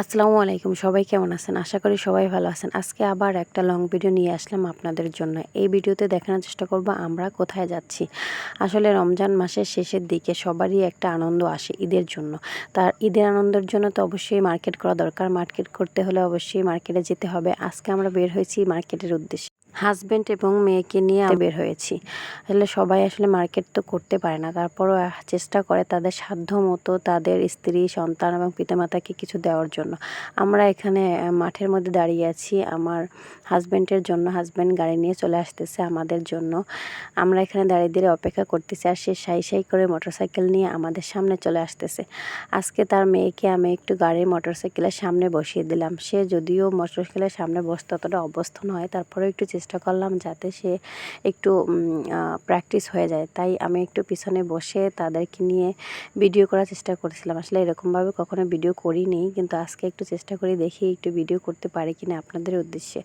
আসসালামু আলাইকুম, সবাই কেমন আছেন? আশা করি সবাই ভালো আছেন। আজকে আবার একটা লং ভিডিও নিয়ে আসলাম আপনাদের জন্য। এই ভিডিওতে দেখানোর চেষ্টা করব আমরা কোথায় যাচ্ছি। আসলে রমজান মাসের শেষের দিকে সবারই একটা আনন্দ আসে ঈদের জন্য। তার ঈদের আনন্দের জন্য তো অবশ্যই মার্কেট করা দরকার। মার্কেট করতে হলে অবশ্যই মার্কেটে যেতে হবে। আজকে আমরা বের হয়েছি মার্কেটের উদ্দেশ্যে। হাজব্যান্ড এবং মেয়েকে নিয়ে বের হয়েছি। আসলে সবাই আসলে মার্কেট তো করতে পারে না, তারপরও চেষ্টা করে তাদের সাধ্য মতো তাদের স্ত্রী, সন্তান এবং পিতামাতাকে কিছু দেওয়ার জন্য। আমরা এখানে মাঠের মধ্যে দাঁড়িয়ে আছি আমার হাজব্যান্ডের জন্য। হাজব্যান্ড গাড়ি নিয়ে চলে আসতেছে আমাদের জন্য। আমরা এখানে দাঁড়িয়ে দাঁড়িয়ে অপেক্ষা করতেছি, আর সে সাই করে মোটরসাইকেল নিয়ে আমাদের সামনে চলে আসতেছে। আজকে তার মেয়েকে আমি একটু গাড়ির মোটরসাইকেলের সামনে বসিয়ে দিলাম। সে যদিও মোটরসাইকেলের সামনে বসতে অতটা অভ্যস্ত নয়, তারপরেও একটু চেষ্টা করলাম যাতে সে একটু প্র্যাকটিস হয়ে যায়। তাই আমি একটু পিছনে বসে তাদেরকে নিয়ে ভিডিও করার চেষ্টা করেছিলাম। আসলে এরকমভাবে কখনো ভিডিও করিনি, কিন্তু আজকে একটু চেষ্টা করে দেখি একটু ভিডিও করতে পারি কিনা আপনাদের উদ্দেশ্যে।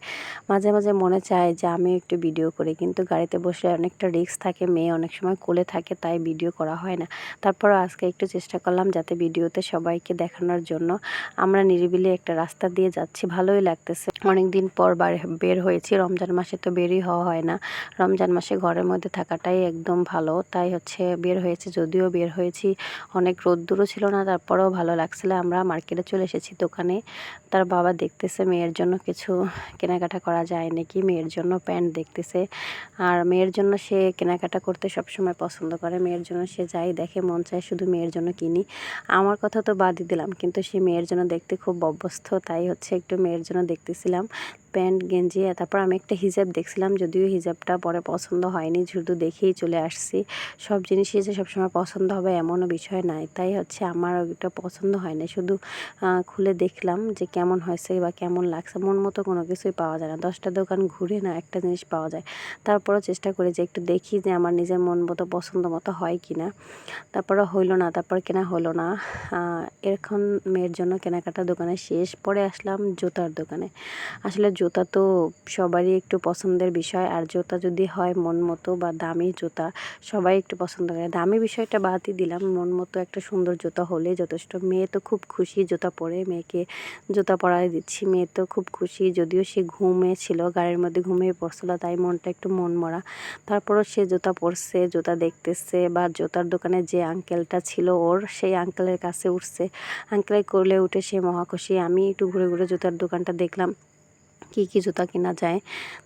মাঝে মাঝে মনে চায় যে আমি একটু ভিডিও করি, কিন্তু গাড়িতে বসে অনেকটা রিস্ক থাকে, মেয়ে অনেক সময় কোলে থাকে, তাই ভিডিও করা হয় না। তারপর আজকে একটু চেষ্টা করলাম যাতে ভিডিওতে সবাইকে দেখানোর জন্য। আমরা নিরিবিলি একটা রাস্তা দিয়ে যাচ্ছি, ভালোই লাগতেছে। অনেকদিন পর বের হয়েছি। রমজান মাসে তো বেরই হওয়া হয় না। রমজান মাসে ঘরের মধ্যে থাকাটাই একদম ভালো, তাই বের হয়েছি। যদিও বের হয়েছি অনেক রোদ্দুরও ছিল না, তারপরেও ভালো লাগছিল। আমরা মার্কেটে চলে এসেছি দোকানে। তার বাবা দেখতেছে মেয়ের জন্য কিছু কেনাকাটা করা যায় নাকি। মেয়ের জন্য প্যান্ট দেখতেছে, আর মেয়ের জন্য সে কেনাকাটা করতে সবসময় পছন্দ করে। মেয়ের জন্য সে যাই দেখে মন চায় শুধু মেয়ের জন্য কিনি। আমার কথা তো বাদই দিলাম, কিন্তু সে মেয়ের জন্য দেখতে খুব অভ্যস্ত, তাই একটু মেয়ের জন্য দেখতেছিলাম প্যান্ট গেঞ্জি। তারপর আমি একটা হিজাব দেখছিলাম, যদিও হিজাবটা পরে পছন্দ হয়নি, শুধু দেখেই চলে আসছি। সব জিনিসই যে সবসময় পছন্দ হবে এমনও বিষয় নাই, তাই আমার ওটা পছন্দ হয় না। শুধু খুলে দেখলাম যে কেমন হয়েছে বা কেমন লাগছে। মন মতো কোনো কিছুই পাওয়া যায় না, 10টা দোকান ঘুরে না একটা জিনিস পাওয়া যায়। তারপরও চেষ্টা করি যে একটু দেখি যে আমার নিজের মন মতো পছন্দ মতো হয় কি না। তারপরে হইলো না, তারপর কেনা হলো না। এখন মেয়ের জন্য কেনাকাটা দোকানে শেষ, পরে আসলাম জুতার দোকানে। আসলে জুতা তো সবারই একটু পছন্দের বিষয়, আর জুতা যদি হয় মন মতো বা দামি জুতা সবাই একটু পছন্দ করে। দামি বিষয়টা বাদই দিলাম, মন মতো একটা সুন্দর জুতা হলেই যথেষ্ট। মেয়ে তো খুব খুশি জুতা পরে, মেয়েকে জুতা পরাই দিচ্ছি। মেয়ে তো খুব খুশি, যদিও সে ছিল, গাড়ির মধ্যে ঘুমিয়ে পড়ছিল, তাই মনটা একটু মনমরা। তারপরও সে জুতা পরছে, জুতা দেখতেছে, বা জুতার দোকানে যে আঙ্কেলটা ছিল সেই আঙ্কেলের কাছে উঠছে। আঙ্কেলের কোলে উঠে সে মহাখুশি। আমি একটু ঘুরে ঘুরে জুতার দোকানটা দেখলাম কি কি জুতা কেনা যায়।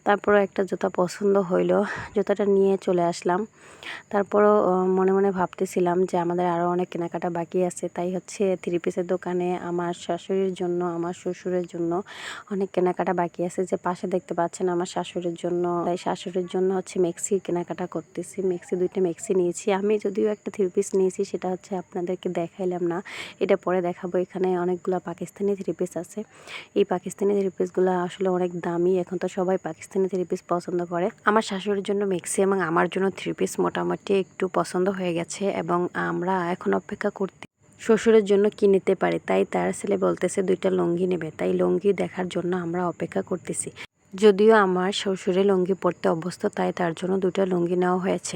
তারপরও একটা জুতা পছন্দ হইলো, জুতাটা নিয়ে চলে আসলাম। তারপরও মনে মনে ভাবতেছিলাম যে আমাদের আরও অনেক কেনাকাটা বাকি আছে, তাই থ্রি পিসের দোকানে আমার শাশুড়ির জন্য, আমার শ্বশুরের জন্য অনেক কেনাকাটা বাকি আছে। যে পাশে দেখতে পাচ্ছেন আমার শাশুড়ির জন্য, তাই শাশুড়ির জন্য মেক্সি কেনাকাটা করতেছি। দুইটা মেক্সি নিয়েছি আমি, যদিও একটা থ্রি পিস নিয়েছি, সেটা আপনাদেরকে দেখাইলাম না, এটা পরে দেখাবো। এখানে অনেকগুলো পাকিস্তানি থ্রি পিস আছে। এই পাকিস্তানি থ্রি পিসগুলো আসলে অনেক দামি, এখন তো সবাই পাকিস্তানি থ্রি পিস পছন্দ করে। আমার শাশুড়ির জন্য মেক্সি এবং আমার জন্য থ্রি পিস মোটামুটি একটু পছন্দ হয়ে গেছে, এবং আমরা এখন অপেক্ষা করতে শ্বশুরের জন্য কি নিতে পারি। তাই তার ছেলে বলতেছে দুইটা লুঙ্গি নেবে, তাই লুঙ্গি দেখার জন্য আমরা অপেক্ষা করতেছি। যদিও আমার শ্বশুরে লুঙ্গি পরতে অভ্যস্ত, তাই তার জন্য দুটো লুঙ্গি নেওয়া হয়েছে।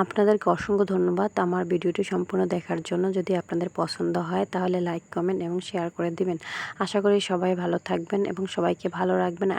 আপনাদেরকে অসংখ্য ধন্যবাদ আমার ভিডিওটি সম্পূর্ণ দেখার জন্য। যদি আপনাদের পছন্দ হয় তাহলে লাইক, কমেন্ট এবং শেয়ার করে দিবেন। আশা করি সবাই ভালো থাকবেন এবং সবাইকে ভালো রাখবেন।